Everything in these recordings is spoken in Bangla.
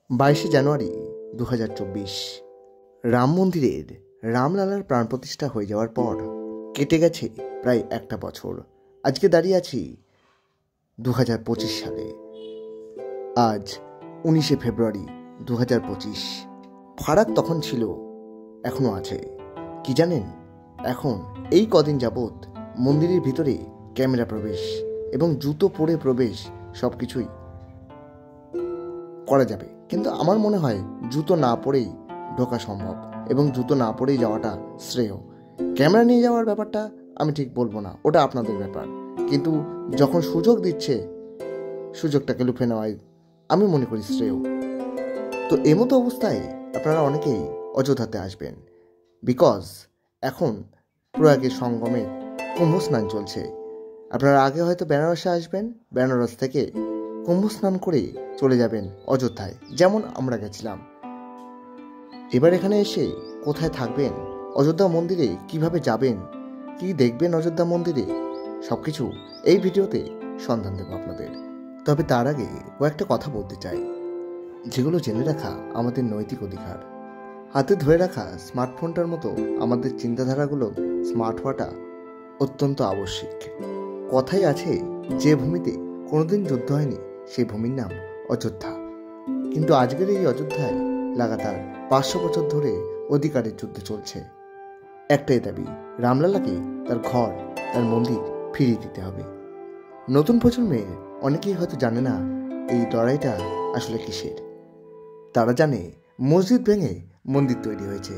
22শে জানুয়ারি 2024 রাম মন্দিরের রামলালার প্রাণ প্রতিষ্ঠা হয়ে যাওয়ার পর কেটে গেছে প্রায় একটা বছর। আজকে দাঁড়িয়ে আছি 2025 সালে। আজ 19শে ফেব্রুয়ারি 2025। ফারাক তখন ছিল, এখনো আছে। কি জানেন, এখন এই কদিন যাবৎ মন্দিরের ভিতরে ক্যামেরা প্রবেশ এবং জুতো পরে প্রবেশ সব কিছুই করা যাবে, কিন্তু আমার মনে হয় জুতো না পরেই ঢোকা সম্ভব এবং জুতো না পরেই যাওয়াটা শ্রেয়। ক্যামেরা নিয়ে যাওয়ার ব্যাপারটা আমি ঠিক বলবো না, ওটা আপনাদের ব্যাপার, কিন্তু যখন সুযোগ দিচ্ছে সুযোগটাকে লুফে নেওয়াই আমি মনে করি শ্রেয়। তো এমতো অবস্থায় আপনারা অনেকেই অযোধ্যাতে আসবেন, বিকজ এখন প্রয়াগের সঙ্গমে কুম্ভ স্নান চলছে। আপনারা আগে হয়তো বেনারসে আসবেন, বেনারস থেকে কুম্ভ স্নান করে চলে যাবেন অযোধ্যায়, যেমন আমরা গেছিলাম। এবার এখানে এসে কোথায় থাকবেন, অযোধ্যা মন্দিরে কিভাবে যাবেন, কি দেখবেন অযোধ্যা মন্দিরে, সবকিছু এই ভিডিওতে সন্ধান দেব আপনাদের। তবে তার আগে কয়েকটা কথা বলতে চাই, যেগুলো জেনে রাখা আমাদের নৈতিক অধিকার। হাতে ধরে রাখা স্মার্টফোনটার মতো আমাদের চিন্তাধারাগুলো স্মার্ট হওয়াটা অত্যন্ত আবশ্যিক। কথাই আছে, যে ভূমিতে কোনোদিন যুদ্ধ হয়নি সেই ভূমির নাম অযোধ্যা। কিন্তু আজকের এই অযোধ্যায় লাগাতার 500 বছর ধরে অধিকারের যুদ্ধ চলছে। একটাই দাবি, রামলালাকে তার ঘর, তার মন্দির ফিরিয়ে দিতে হবে। নতুন প্রজন্মের অনেকেই হয়তো জানে না এই লড়াইটা আসলে কিসের। তারা জানে মসজিদ ভেঙে মন্দির তৈরি হয়েছে,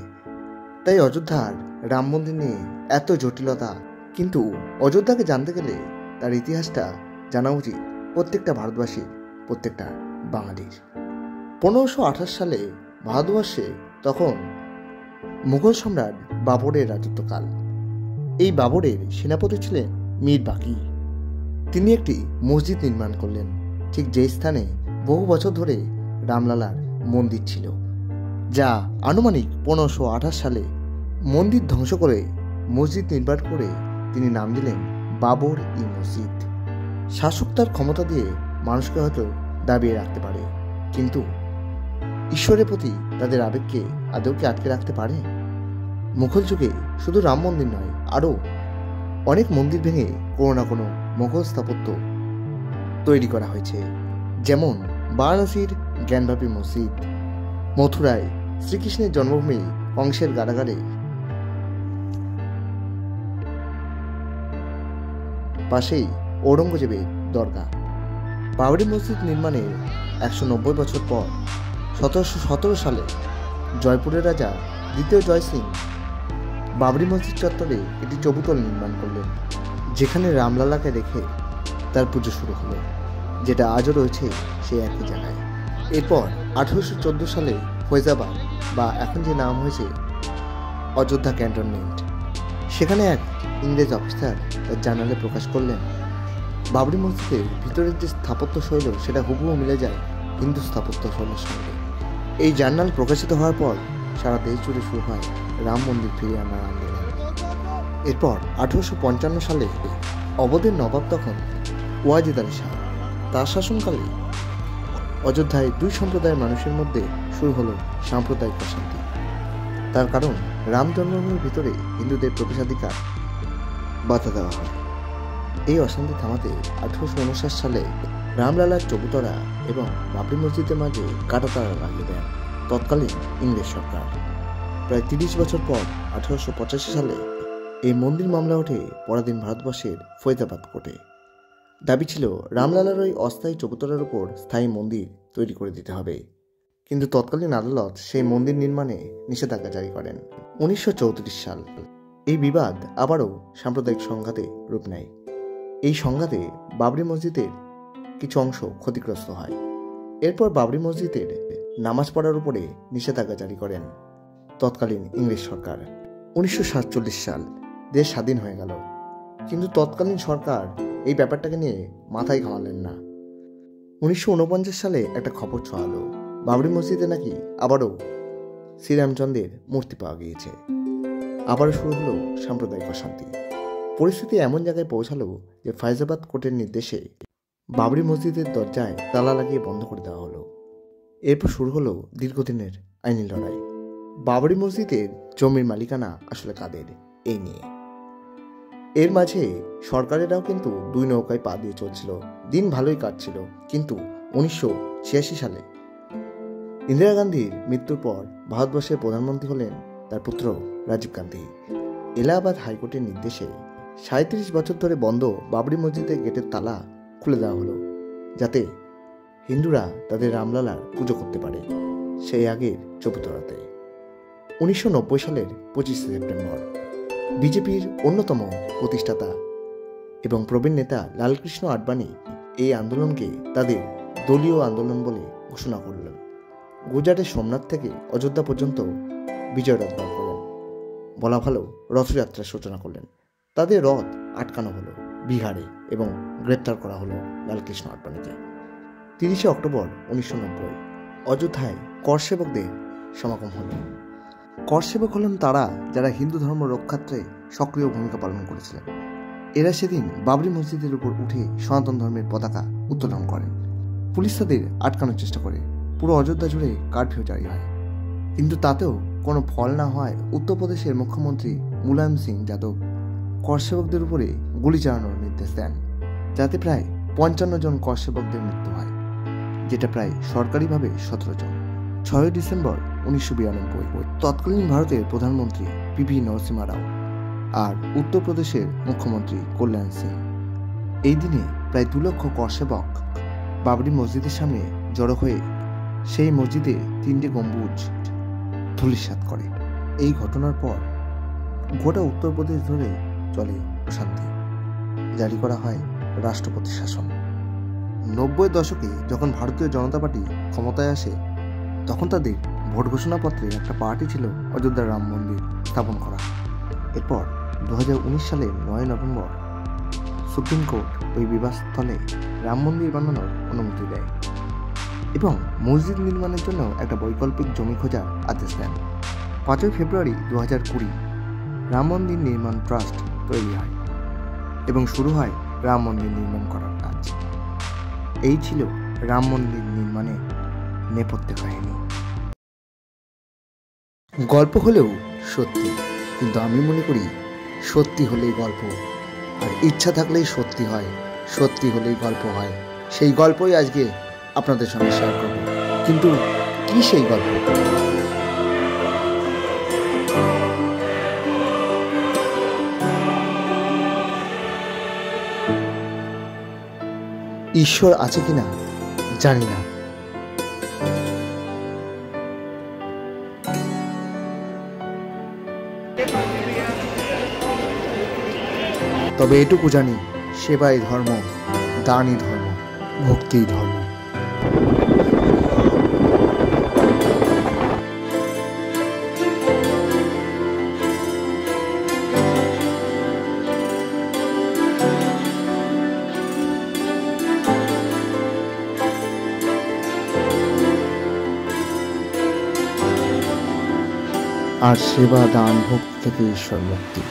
তাই অযোধ্যার রাম মন্দির নিয়ে এত জটিলতা। কিন্তু অযোধ্যাকে জানতে গেলে তার ইতিহাসটা জানা উচিত প্রত্যেকটা ভারতবাসীর, প্রত্যেকটা বাঙালির। 1528 সালে ভারতবর্ষে তখন মুঘল সম্রাট বাবরের রাজত্বকাল। এই বাবরের সেনাপতি ছিলেন মীর বাকি। তিনি একটি মসজিদ নির্মাণ করলেন ঠিক যে স্থানে বহু বছর ধরে রামলালার মন্দির ছিল, যা আনুমানিক 1528 সালে মন্দির ধ্বংস করে মসজিদ নির্মাণ করে তিনি নাম দিলেন বাবর ই মসজিদ। শাসক তার ক্ষমতা দিয়ে মানুষকে হয়তো দাবিয়ে রাখতে পারে, কিন্তু ঈশ্বরের প্রতি তাদের আবেগকে আদৌ কি আটকে রাখতে পারে? মুঘল যুগে শুধু রাম মন্দির নয়, আরও অনেক মন্দির ভেঙে কোনো না কোনো মুঘল স্থাপত্য তৈরি করা হয়েছে। যেমন বারাণসীর জ্ঞানব্যাপী মসজিদ, মথুরায় শ্রীকৃষ্ণের জন্মভূমি কংসের কারাগারে, পাশেই ঔরঙ্গজেবের দরগা। বাবরি মসজিদ নির্মাণের 190 বছর পর 1717 সালে জয়পুরের রাজা দ্বিতীয় জয় সিং বাবরি মসজিদ চত্বরে একটি চবুতল নির্মাণ করলেন, যেখানে রামলালাকে রেখে তার পুজো শুরু হলো, যেটা আজও রয়েছে সেই একই জায়গায়। এরপর 1814 সালে ফৈজাবাদ, বা এখন যে নাম হয়েছে অযোধ্যা ক্যান্টনমেন্ট, সেখানে এক ইংরেজ অফিসার তার জার্নালে প্রকাশ করলেন বাবরি মসজিদের ভিতরের যে স্থাপত্য শৈল সেটা হুবহু মিলে যায় হিন্দু স্থাপত্য শৈলের সঙ্গে। এই জার্নাল প্রকাশিত হওয়ার পর সারা দেশ জুড়ে শুরু হয় রাম মন্দির ফিরিয়ে আনার আন্দোলন। এরপর 1855 সালে অবধের নবাব তখন ওয়াজিদ আলী শাহ, তার শাসনকালে অযোধ্যায় দুই সম্প্রদায়ের মানুষের মধ্যে শুরু হলো সাম্প্রদায়িক অশান্তি। তার কারণ রাম জন্মভূমির ভিতরে হিন্দুদের প্রবেশাধিকার বাধা দেওয়া হয়। এই অশান্তি থামাতে 1859 সালে রামলালার চবুতরা এবং বাবরি মসজিদের মাঝে কাঁটাতারা লাগিয়ে দেন তৎকালীন ইংরেজ সরকার। প্রায় 30 বছর পর 1885 সালে এই মন্দির মামলা ওঠে পরাধীন ভারতবর্ষের ফৈজাবাদ কোর্টে। দাবি ছিল রামলালার ওই অস্থায়ী চবুতরার উপর স্থায়ী মন্দির তৈরি করে দিতে হবে, কিন্তু তৎকালীন আদালত সেই মন্দির নির্মাণে নিষেধাজ্ঞা জারি করেন। 1934 সাল এই বিবাদ আবারও সাম্প্রদায়িক সংঘাতে রূপ নেয়। এই সংঘাতে বাবরি মসজিদের কিছু অংশ ক্ষতিগ্রস্ত হয়। এরপর বাবরি মসজিদের নামাজ পড়ার উপরে নিষেধাজ্ঞা জারি করেন তৎকালীন ইংরেজ সরকার। 1947 সাল দেশ স্বাধীন হয়ে গেল, কিন্তু তৎকালীন সরকার এই ব্যাপারটাকে নিয়ে মাথায় ঘামালেন না। 1949 সালে একটা খবর ছড়ালো বাবরি মসজিদে নাকি আবারও শ্রীরামচন্দ্রের মূর্তি পাওয়া গিয়েছে। আবারও শুরু হলো সাম্প্রদায়িক অশান্তি। পরিস্থিতি এমন জায়গায় পৌঁছালো যে ফৈজাবাদ কোর্টের নির্দেশে বাবরি মসজিদের দরজায় তালা লাগিয়ে বন্ধ করে দেওয়া হলো। এরপর শুরু হলো দীর্ঘদিনের আইনি লড়াই। বাবরি মসজিদের জমির মালিকানা আসলে কাদের, এই নিয়ে। এর মাঝে সরকারেরাও কিন্তু দুই নৌকায় পা দিয়ে চলছিল। দিন ভালোই কাটছিল, কিন্তু 1986 সালে ইন্দিরা গান্ধীর মৃত্যুর পর ভারতবর্ষের প্রধানমন্ত্রী হলেন তার পুত্র রাজীব গান্ধী। এলাহাবাদ হাইকোর্টের নির্দেশে 37 বছর ধরে বন্ধ বাবরি মসজিদের গেটের তালা খুলে দেওয়া হলো, যাতে হিন্দুরা তাদের রামলালার পুজো করতে পারে সেই আগের চবুতরাতে। 1990 সালের 25 সেপ্টেম্বর বিজেপির অন্যতম প্রতিষ্ঠাতা এবং প্রবীণ নেতা লালকৃষ্ণ আডবাণী এই আন্দোলনকে তাদের দলীয় আন্দোলন বলে ঘোষণা করলেন। গুজরাটের সোমনাথ থেকে অযোধ্যা পর্যন্ত বিজয় রথ বার করলেন, বলা ভালো রথযাত্রার সূচনা করলেন। তাদের রথ আটকানো হলো বিহারে এবং গ্রেপ্তার করা হলো লালকৃষ্ণ আডবাণীকে। 30 অক্টোবর 1990 অযোধ্যায় কর সেবকদের সমাগম হল। কর সেবক হলেন তারা যারা হিন্দু ধর্ম রক্ষার্থে সক্রিয় ভূমিকা পালন করেছিলেন। এরা সেদিন বাবরি মসজিদের উপর উঠে সনাতন ধর্মের পতাকা উত্তোলন করেন। পুলিশ তাদের আটকানোর চেষ্টা করে, পুরো অযোধ্যা জুড়ে কারফিউ জারি হয়। কিন্তু তাতেও কোনো ফল না হয় উত্তরপ্রদেশের মুখ্যমন্ত্রী মুলায়ম সিং যাদব কর সেবকদের উপরে গুলি চালানোর নির্দেশ দেন, যাতে প্রায় 55 জন কর সেবকদের মৃত্যু হয়, যেটা প্রায় সরকারিভাবে 17 জন। 6 ডিসেম্বর 1992 তৎকালীন ভারতের প্রধানমন্ত্রী পিভি নরসিমহা রাও আর উত্তরপ্রদেশের মুখ্যমন্ত্রী কল্যাণ সিং এই দিনে প্রায় 2 লক্ষ কর সেবক বাবরি মসজিদের সামনে জড়ো হয়ে সেই মসজিদে 3টে গম্বুজ ধূলিসাৎ করে। এই ঘটনার পর গোটা উত্তরপ্রদেশ ধরে চলে অশান্তি, জারি করা হয় রাষ্ট্রপতি শাসন। 90 দশকে যখন ভারতীয় জনতা পার্টি ক্ষমতায় আসে, তখন তাদের ভোট ঘোষণাপত্রের একটা পার্টি ছিল অযোধ্যার রাম মন্দির স্থাপন করা। এরপর 2019 সালের 9 নভেম্বর সুপ্রিম কোর্ট ওই বিবাদস্থলে রাম মন্দির বানানোর অনুমতি দেয় এবং মসজিদ নির্মাণের জন্য একটা বৈকল্পিক জমি খোঁজার আদেশ দেন। 5 ফেব্রুয়ারি 2020 রাম মন্দির নির্মাণ ট্রাস্ট তৈরি হয় এবং শুরু হয় রাম মন্দির নির্মাণ করার কাজ। এই ছিল রাম মন্দির নির্মাণের নেপথ্য কাহিনী। গল্প হলেও সত্যি, কিন্তু আমি মনে করি সত্যি হলেই গল্প, আর ইচ্ছা থাকলেই সত্যি হয়, সত্যি হলেই গল্প হয়। সেই গল্পই আজকে আপনাদের সঙ্গে শেয়ার করব। কিন্তু কি সেই গল্প? ঈশ্বর আছে কিনা জানি না, তবে এটুকু জানি সেবাই ধর্ম, দানই ধর্ম, ভক্তিই ধর্ম। আর সেবা দান ভক্তি থেকে ঈশ্বর মুক্তি।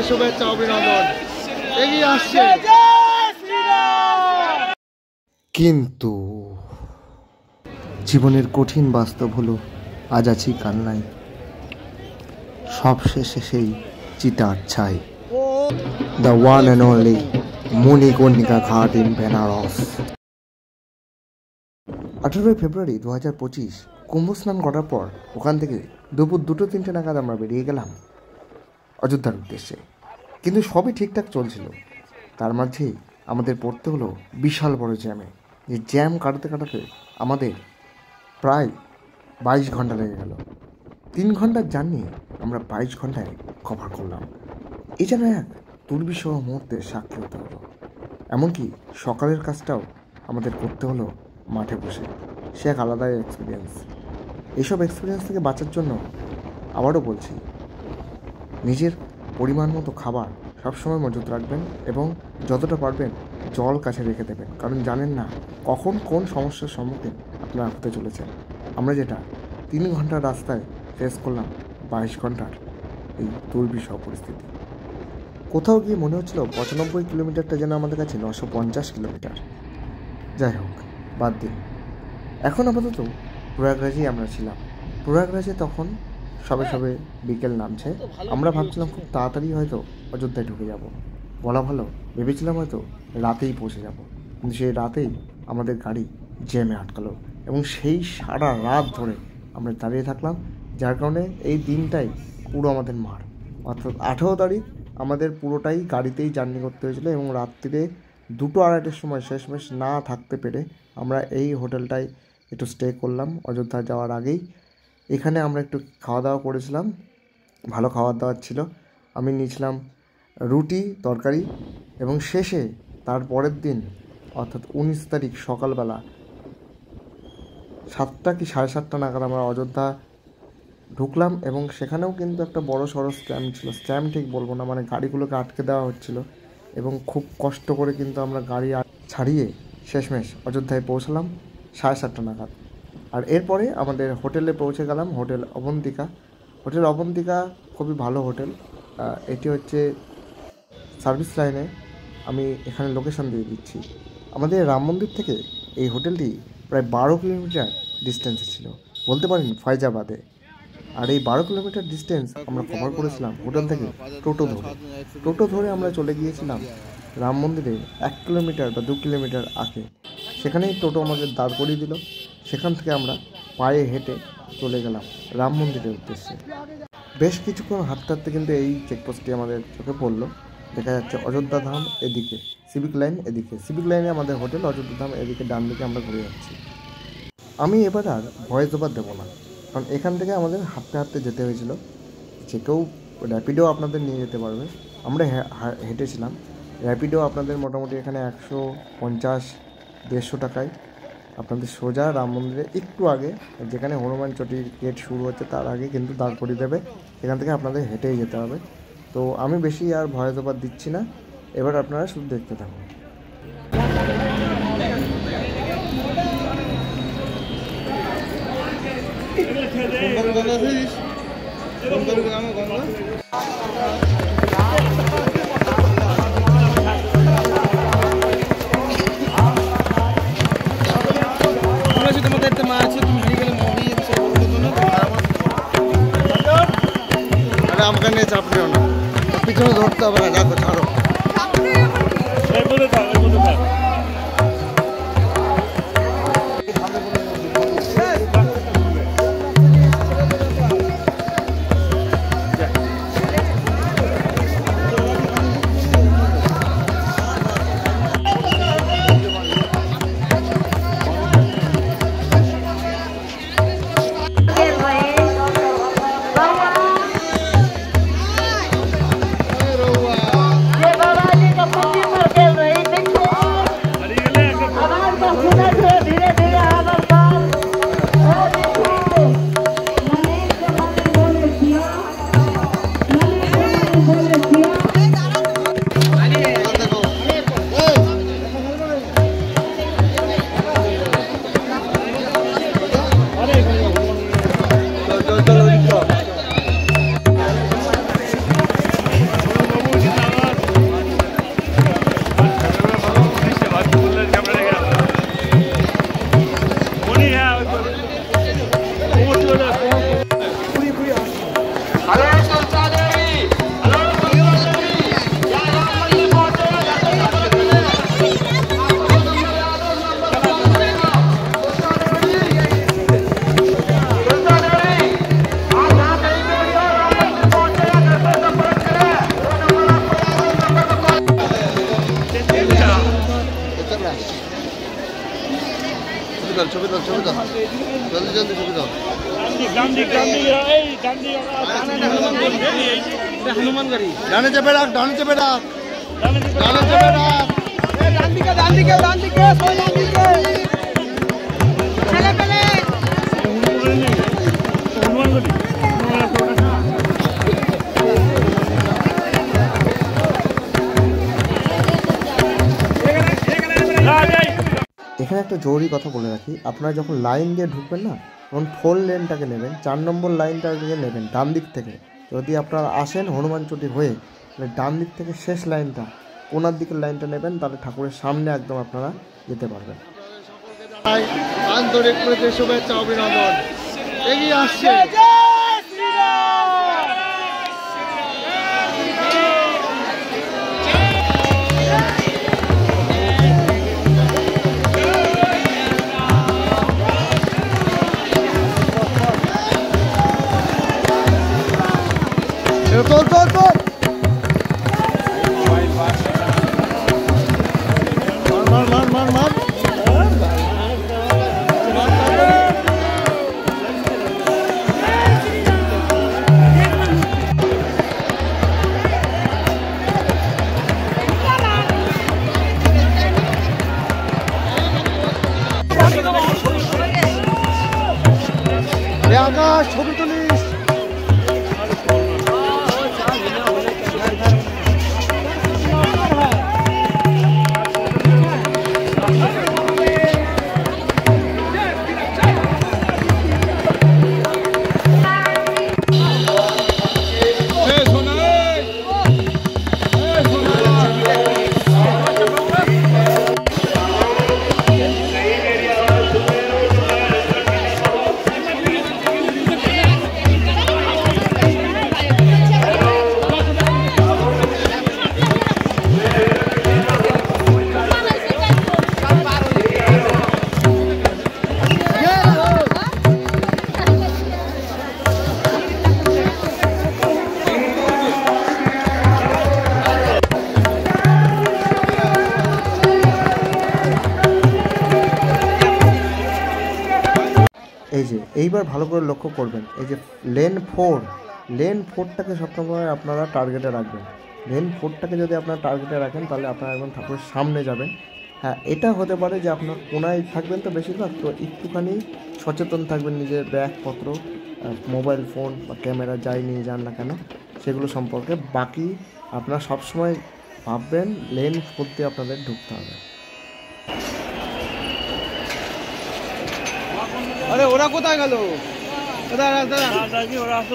শুভেচ্ছা অভিনন্দন এগিয়ে আসছে, কিন্তু জীবনের কঠিন বাস্তব হলো আজ আছি কাল নাই, সব শেষে সেই চিতার ছাই। The one and only Manikarnika ঘাট ইন বেনারস। 18 ফেব্রুয়ারি 2025 কুম্ভ স্নান করার পর ওখান থেকে দুপুর 2-3টে নাগাদ আমরা বেরিয়ে গেলাম অযোধ্যার উদ্দেশ্যে। কিন্তু সবই ঠিকঠাক চলছিল, তার মাঝেই আমাদের পড়তে হলো বিশাল বড় জ্যামে। যে জ্যাম কাটাতে কাটাতে আমাদের প্রায় 22 ঘন্টা লেগে গেল। 3 ঘন্টার জার্নি আমরা 22 ঘন্টায় কভার করলাম। এই যেন এক দুর্বিষহ মুহূর্তে সাক্ষী হতে হলো। এমনকি সকালের কাজটাও আমাদের করতে হলো মাঠে বসে। সে এক আলাদাই এক্সপিরিয়েন্স। এইসব এক্সপিরিয়েন্স থেকে বাঁচার জন্য আবারও বলছি, নিজের পরিমাণ মতো খাবার সবসময় মজুত রাখবেন এবং যতটা পারবেন জল কাছে রেখে দেবেন, কারণ জানেন না কখন কোন সমস্যার সম্মুখীন আপনারা হতে চলেছেন। আমরা যেটা 3 ঘন্টার রাস্তায় ফেস করলাম 22 ঘন্টার এই দুর্বিষহ পরিস্থিতি। কোথাও গিয়ে মনে হচ্ছিল 95 কিলোমিটারটা যেন আমাদের কাছে 950 কিলোমিটার। যাই হোক, বাদ দিন। এখন আপাতত প্রয়াগরাজেই আমরা ছিলাম। প্রয়াগরাজে তখন সবে সবে বিকেল নামছে। আমরা ভাবছিলাম খুব তাড়াতাড়ি হয়তো অযোধ্যায় ঢুকে যাব, বলা ভালো ভেবেছিলাম হয়তো রাতেই পৌঁছে যাব, কিন্তু সেই রাতেই আমাদের গাড়ি জ্যামে আটকালো এবং সেই সারা রাত ধরে আমরা দাঁড়িয়ে থাকলাম, যার কারণে এই দিনটাই পুরো আমাদের মার। অর্থাৎ 18 তারিখ আমাদের পুরোটাই গাড়িতেই জার্নি করতে হয়েছিল এবং রাত্রিরে 2-2:30টার সময় শেষমেশ না থাকতে পেরে আমরা এই হোটেলটায় একটু স্টে করলাম অযোধ্যা যাওয়ার আগেই। এখানে আমরা একটু খাওয়া দাওয়া করেছিলাম, ভালো খাওয়ার দাওয়ার ছিল। আমি নিয়েছিলাম রুটি তরকারি এবং শেষে তার পরের দিন অর্থাৎ 19 তারিখ সকালবেলা 7টা কি 7:30 নাগাদ আমরা অযোধ্যা ঢুকলাম এবং সেখানেও কিন্তু একটা বড় সড়ো স্ক্যাম ছিল। স্ক্যাম ঠিক বলবো না, মানে গাড়িগুলোকে আটকে দেওয়া হচ্ছিল এবং খুব কষ্ট করে কিন্তু আমরা গাড়ি ছাড়িয়ে শেষমেশ অযোধ্যায় পৌঁছালাম 7:30 নাগাদ। আর এরপরে আমাদের হোটেলে পৌঁছে গেলাম, হোটেল অবন্তিকা। হোটেল অবন্তিকা খুবই ভালো হোটেল। এটি হচ্ছে সার্ভিস লাইনে। আমি এখানে লোকেশন দিয়ে দিচ্ছি। আমাদের রাম মন্দির থেকে এই হোটেলটি প্রায় 12 কিলোমিটার ডিস্টেন্সে ছিল, বলতে পারেন ফায়জাবাদে। আর এই 12 কিলোমিটার ডিস্টেন্স আমরা কভার করেছিলাম হোটেল থেকে টোটো ধরে আমরা চলে গিয়েছিলাম রাম মন্দিরে 1 কিলোমিটার বা 2 কিলোমিটার আগে। সেখানেই টোটো আমাদের দাঁড় করিয়ে দিল। সেখান থেকে আমরা পায়ে হেঁটে চলে গেলাম রাম মন্দিরের উদ্দেশ্যে। বেশ কিছুক্ষণ হাঁটতে হাঁটতে কিন্তু এই চেকপোস্টটি আমাদের চোখে পড়লো। দেখা যাচ্ছে অযোধ্যা ধাম এদিকে, সিভিক লাইন এদিকে। সিভিক লাইনে আমাদের হোটেল, অযোধ্যা ধাম এদিকে, ডান দিকে আমরা ঘুরে যাচ্ছি। আমি এবার আর ভয়েস ওভার দেবো না, কারণ এখান থেকে আমাদের হাঁটতে হাঁটতে যেতে হয়েছিল। যে কেউ র্যাপিডো আপনাদের নিয়ে যেতে পারবে, আমরা হেঁটেছিলাম। র্যাপিডো আপনাদের মোটামুটি এখানে 150-150 টাকায় আপনাদের সোজা রাম মন্দিরে একটু আগে, যেখানে হনুমান চটির গেট শুরু হচ্ছে তার আগে কিন্তু দাঁড় করিয়ে দেবে। এখান থেকে আপনাদের হেঁটেই যেতে হবে। তো আমি বেশি আর ভয়েস ওভার দিচ্ছি না, এবার আপনারা শুধু দেখতে থাকুন। আমাকে নিয়ে চাপ দিও না, পিছনে ধরতে হবে না, দেখো ছাড়ো। তো ডানে চেপে রাখ, ডানে চেপে রাখ, ডানে চেপে রাখ। এখানে একটা জরুরি কথা বলে রাখি, আপনারা যখন লাইন দিয়ে ঢুকবেন না, তখন 4 লেনটাকে নেবেন, 4 নম্বর লাইনটাকে নেবেন ডান দিক থেকে। যদি আপনারা আসেন হনুমান চটি হয়ে, তাহলে ডান দিক থেকে শেষ লাইনটা, কোনার দিকের লাইনটা নেবেন, তাহলে ঠাকুরের সামনে একদম আপনারা যেতে পারবেন। আন্তরিক প্রীতি, শুভেচ্ছা, অভিনন্দন। এগিয়ে আসছে আকাশ, ছবি তুলিস। এই যে এইবার ভালো করে লক্ষ্য করবেন, এই যে লেন 4টাকে সবসময় আপনারা টার্গেটে রাখবেন। লেন 4টাকে যদি আপনারা টার্গেটে রাখেন, তাহলে আপনারা একদম ঠাকুরের সামনে যাবেন। হ্যাঁ, এটা হতে পারে যে আপনার কোনায় থাকবেন তো বেশিরভাগ, তো একটুখানি সচেতন থাকবেন নিজের ব্যাগপত্র, মোবাইল ফোন বা ক্যামেরা যাই নিয়ে যান না কেন সেগুলো সম্পর্কে। বাকি আপনারা সবসময় ভাববেন লেন 4 দিয়ে আপনাদের ঢুকতে হবে। আরে ওরা কোথায় গেল? ওরা আসতে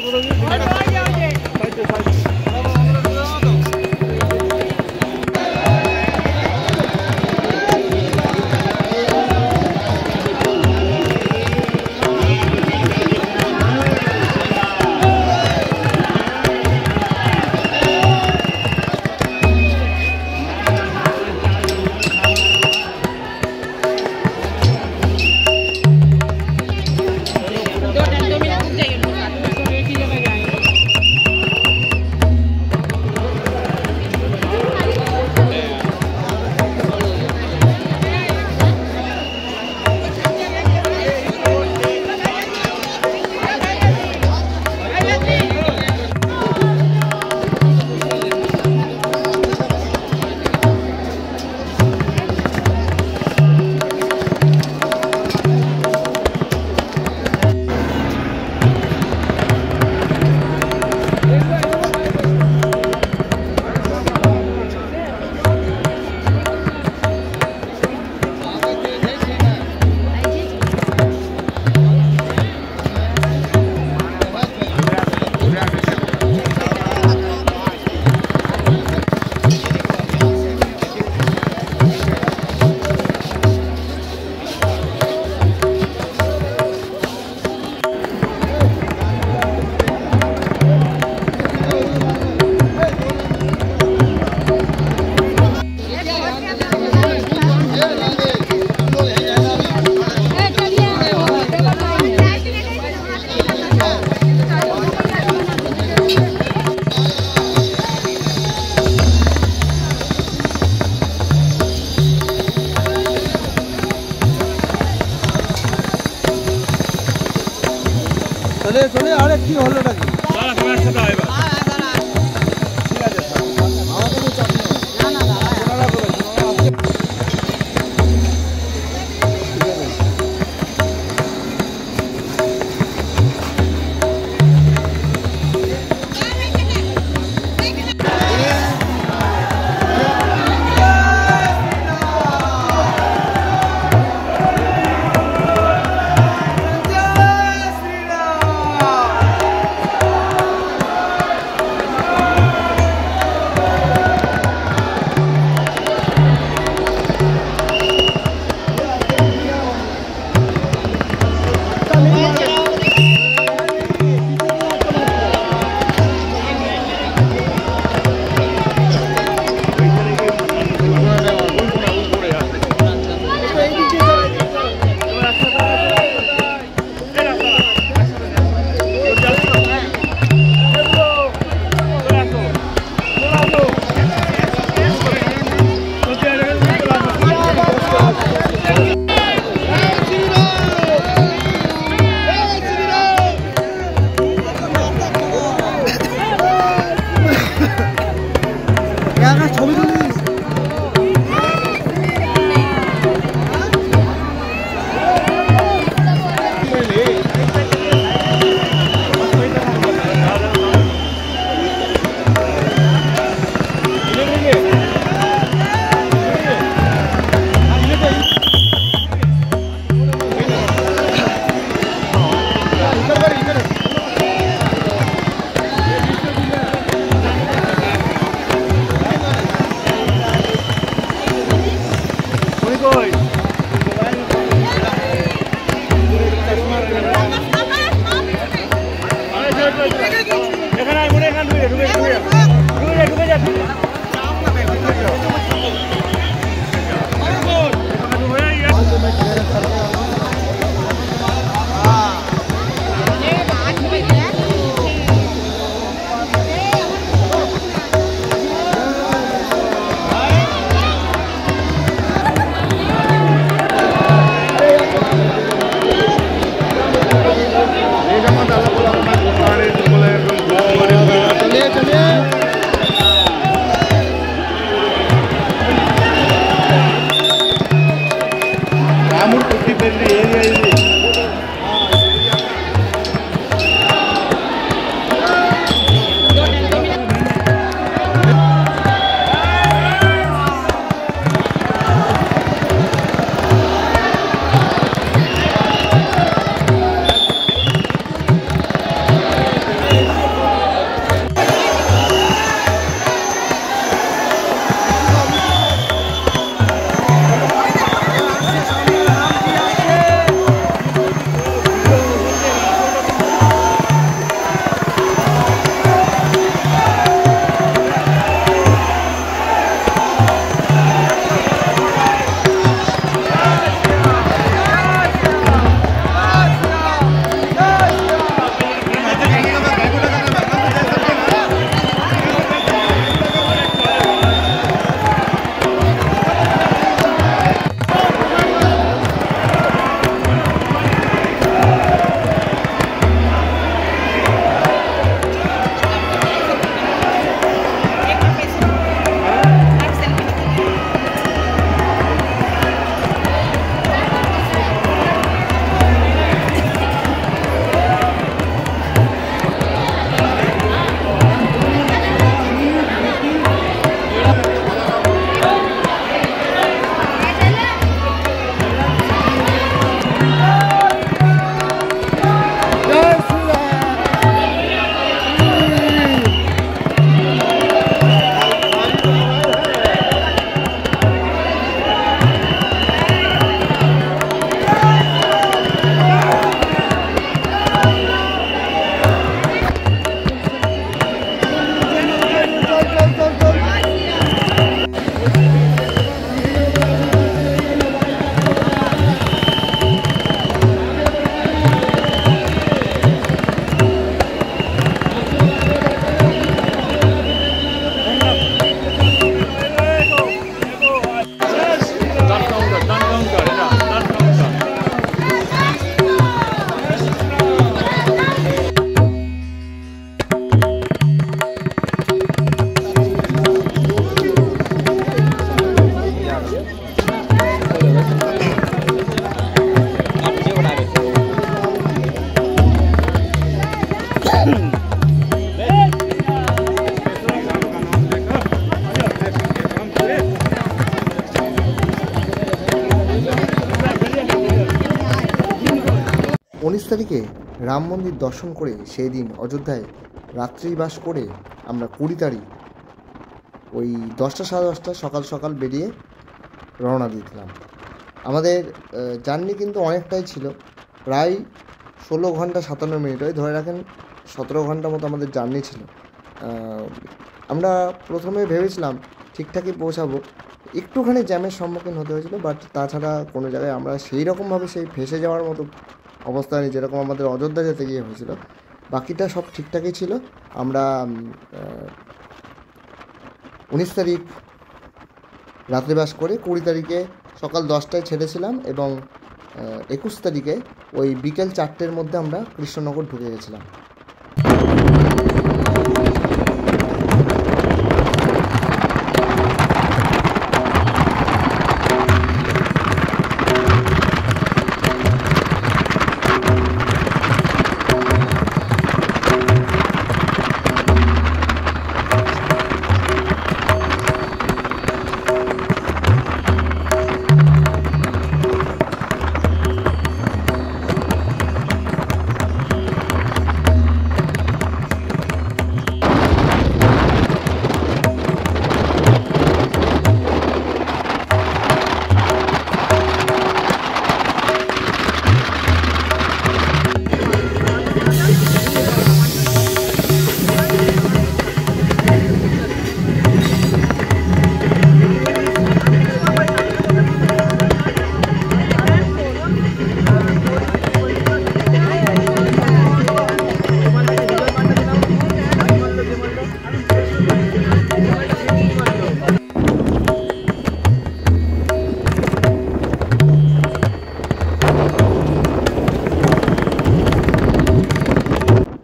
চলে চলে আরে কি হলো নাকি দাঁড়া সবাই একসাথে হয় এবার ঠিক আছে আমাকে তো চাপ নেই না না দাঁড়া ছবি তুলিস चलिए থেকে রাম মন্দির দর্শন করে সেই দিন অযোধ্যায় রাত্রিবাস করে আমরা 20 তারিখ ওই 10টা সাড়ে 10টা সকাল সকাল বেরিয়ে রওনা দিয়েছিলাম। আমাদের জার্নি কিন্তু অনেকটাই ছিল, প্রায় 16 ঘন্টা 57 মিনিট, ওই ধরে রাখেন 17 ঘন্টা মতো আমাদের জার্নি ছিল। আমরা প্রথমে ভেবেছিলাম ঠিকঠাকই পৌঁছাবো, একটুখানি জ্যামের সম্মুখীন হতে হয়েছিল, বাট তাছাড়া কোনো জায়গায় আমরা সেই রকমভাবে সেই ফেঁসে যাওয়ার মতো অবস্থা নেই যেরকম আমাদের অযোধ্যা যেতে গিয়ে হয়েছিল। বাকিটা সব ঠিকঠাকই ছিল। আমরা 19 তারিখ রাত্রিবাস করে 20 তারিখে সকাল 10টায় ছেড়েছিলাম এবং 21 তারিখে ওই বিকেল 4টের মধ্যে আমরা কৃষ্ণনগর ঢুকে গেছিলাম।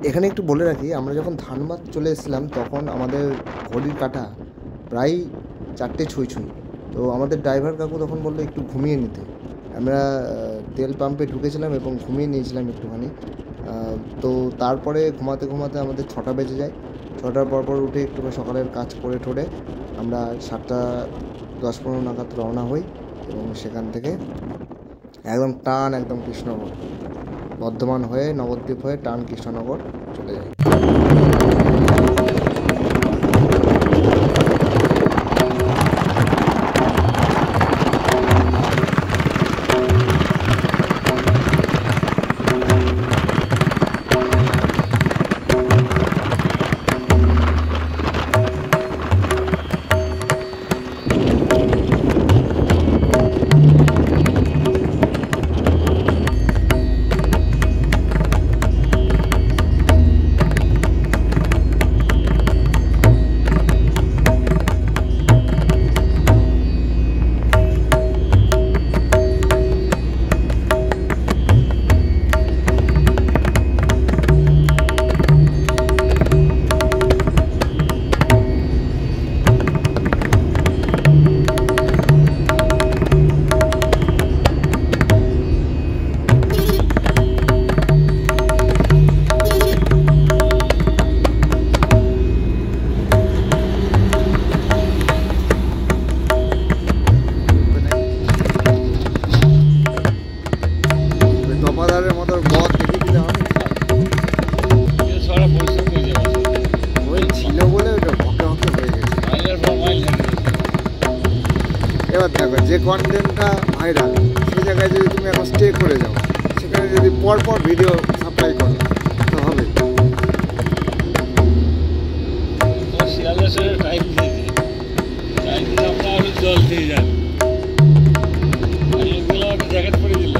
এখানে একটু বলে রাখি, আমরা যখন ধানবাদ চলে এসেছিলাম তখন আমাদের ঘড়ির কাঁটা প্রায় 4টে ছুঁই ছুঁই। তো আমাদের ড্রাইভার কাকু তখন বললো একটু ঘুমিয়ে নিতে। আমরা তেল পাম্পে ঢুকেছিলাম এবং ঘুমিয়ে নিয়েছিলাম একটুখানি। তো তারপরে ঘুমাতে ঘুমাতে আমাদের 6টা বেজে যায়। 6টার পর উঠে একটু সকালের কাজ করে ঠোরে আমরা 7টা 10-15 নাগাদ রওনা হই এবং সেখান থেকে একদম টান একদম কৃষ্ণনগর, বর্ধমান হয়ে নবদ্বীপ হয়ে টান কৃষ্ণনগর চলে যায়। এবার দেখো, যে কন্টেন্টটা ভাইরাল সেই জায়গায় যদি তুমি এখন স্টে করে যাও, সেখানে যদি পরপর ভিডিও সাপ্লাই করো তো হবে। জল দিয়ে যান জ্যাকেট পরে দিল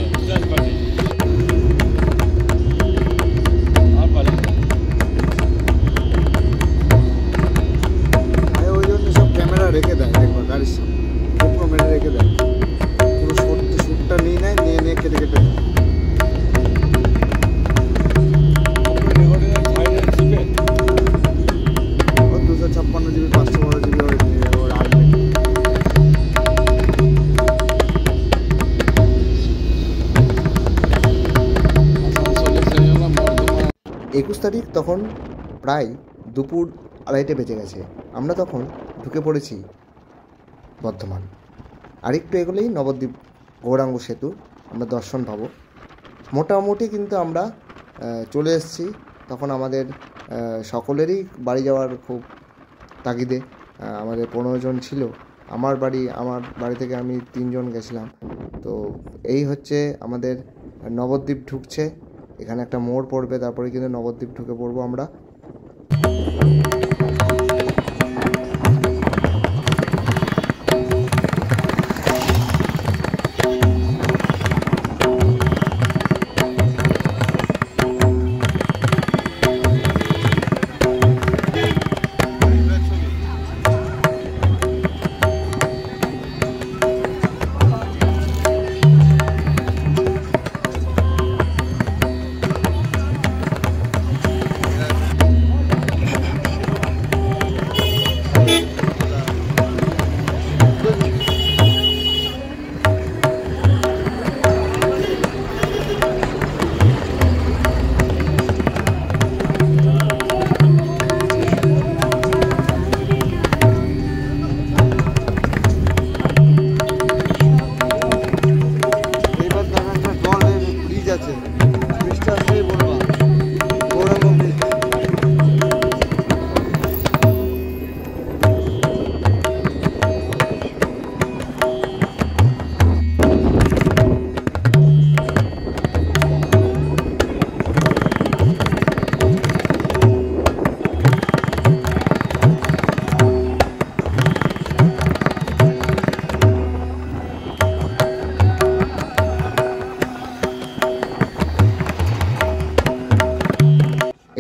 ওই জন্য সব ক্যামেরা রেখে দেয়, দেখবা গাড়ির সামনে পুরো মেরে রেখে দেয়, পুরো শ্যুটটা নিয়ে নেয়, নিয়ে কেটে কেটে দেয়। ও 256 জিবি 512 জিবি ওর আনবে। 21 তারিখ তখন প্রায় দুপুর 2:30 বেজে গেছে। আমরা তখন ঢুকে পড়েছি বর্ধমান। আরেকটু এগোলেই নবদ্বীপ গৌরাঙ্গ সেতু আমরা দর্শন পাবো। মোটামুটি কিন্তু আমরা চলে এসেছি, তখন আমাদের সকলেরই বাড়ি যাওয়ার খুব তাগিদে আমাদের 15 জন ছিল। আমার বাড়ি থেকে আমি 3 জন গেছিলাম। তো এই হচ্ছে আমাদের নবদ্বীপ ঢুকছে, এখানে একটা মোড় পড়বে, তারপরে কিন্তু নবদ্বীপ ঢুকে পড়বো আমরা।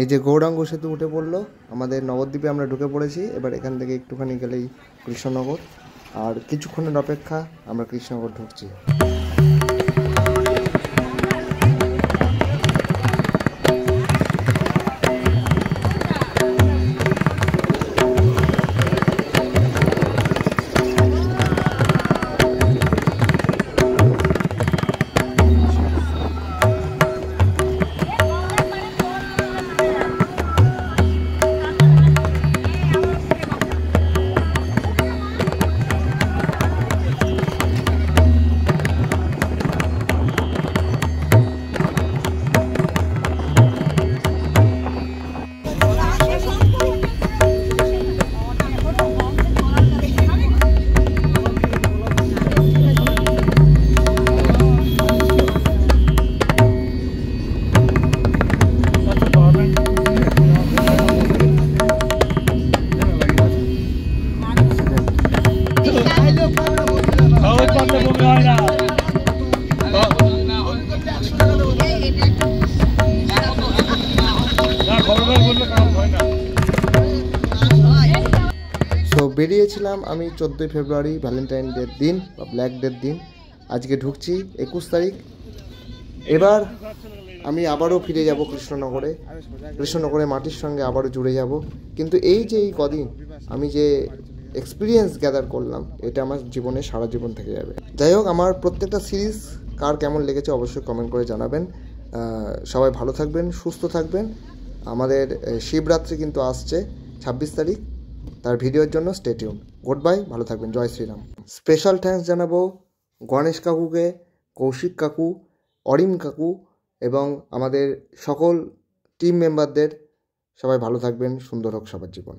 এই যে গৌরাঙ্গ সেতু উঠে পড়লো, আমাদের নবদ্বীপে আমরা ঢুকে পড়েছি। এবার এখান থেকে একটুখানি গেলেই কৃষ্ণনগর, আর কিছুক্ষণের অপেক্ষা, আমরা কৃষ্ণনগর ঢুকছি। তো বেরিয়েছিলাম আমি 14ই ফেব্রুয়ারি, ভ্যালেন্টাইন ডের দিন বা ব্ল্যাক ডের দিন। আজকে ঢুকছি 21 তারিখ। এবার আমি আবারও ফিরে যাব কৃষ্ণনগরে মাটির সঙ্গে আবারও জুড়ে যাব। কিন্তু এই যে এই কদিন আমি যে এক্সপিরিয়েন্স গ্যাদার করলাম, এটা আমার জীবনে সারা জীবন থেকে যাবে। যাই হোক, আমার প্রত্যেকটা সিরিজ কার কেমন লেগেছে অবশ্যই কমেন্ট করে জানাবেন। সবাই ভালো থাকবেন, সুস্থ থাকবেন। আমাদের শিবরাত্রি কিন্তু আসছে 26 তারিখ, তার ভিডিওর জন্য স্টে টিউন। গুড বাই, ভালো থাকবেন, জয় শ্রীরাম। স্পেশাল থ্যাঙ্কস জানাবো গণেশ কাকুকে, কৌশিক কাকু, অরিম কাকু এবং আমাদের সকল টিম মেম্বারদের। সবাই ভালো থাকবেন, সুন্দর হোক সবার জীবন।